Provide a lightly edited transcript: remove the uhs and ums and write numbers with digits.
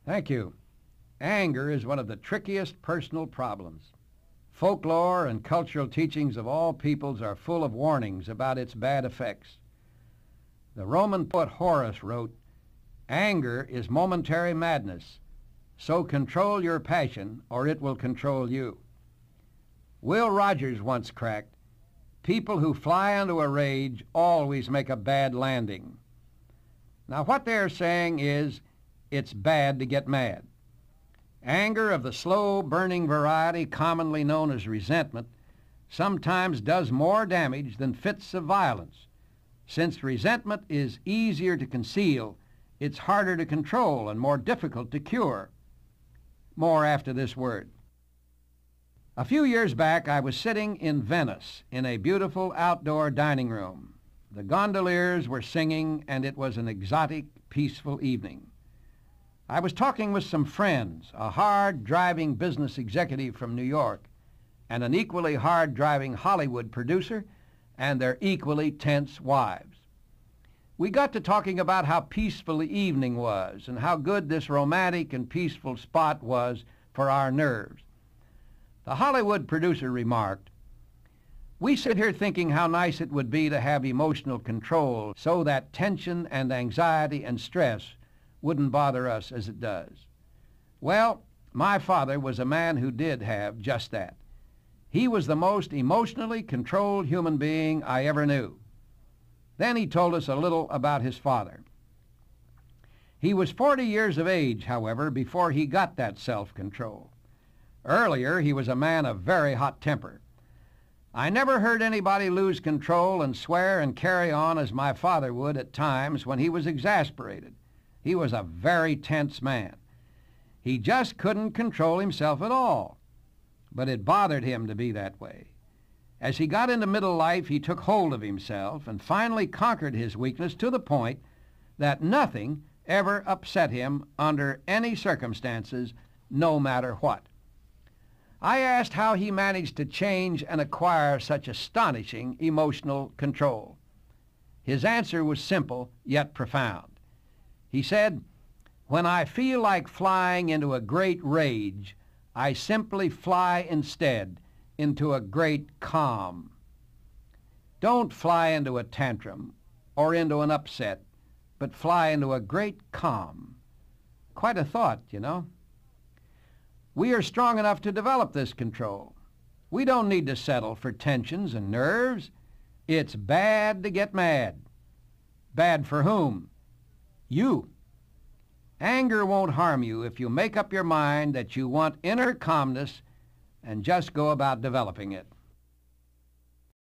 Thank you. Anger is one of the trickiest personal problems. Folklore and cultural teachings of all peoples are full of warnings about its bad effects. The Roman poet Horace wrote, "Anger is momentary madness, so control your passion or it will control you." Will Rogers once cracked, "People who fly into a rage always make a bad landing." Now what they're saying is, it's bad to get mad. Anger of the slow-burning variety commonly known as resentment sometimes does more damage than fits of violence. Since resentment is easier to conceal, it's harder to control and more difficult to cure. More after this word. A few years back, I was sitting in Venice in a beautiful outdoor dining room. The gondoliers were singing, and it was an exotic, peaceful evening. I was talking with some friends, a hard-driving business executive from New York, and an equally hard-driving Hollywood producer, and their equally tense wives. We got to talking about how peaceful the evening was and how good this romantic and peaceful spot was for our nerves. The Hollywood producer remarked, "We sit here thinking how nice it would be to have emotional control so that tension and anxiety and stress wouldn't bother us as it does." Well, my father was a man who did have just that. He was the most emotionally controlled human being I ever knew. Then he told us a little about his father. He was 40 years of age, however, before he got that self-control. Earlier, he was a man of very hot temper. I never heard anybody lose control and swear and carry on as my father would at times when he was exasperated. He was a very tense man. He just couldn't control himself at all. But it bothered him to be that way. As he got into middle life, he took hold of himself and finally conquered his weakness to the point that nothing ever upset him under any circumstances, no matter what. I asked how he managed to change and acquire such astonishing emotional control. His answer was simple yet profound. He said, "When I feel like flying into a great rage, I simply fly instead into a great calm." Don't fly into a tantrum or into an upset, but fly into a great calm. Quite a thought, you know. We are strong enough to develop this control. We don't need to settle for tensions and nerves. It's bad to get mad. Bad for whom? You. Anger won't harm you if you make up your mind that you want inner calmness and just go about developing it.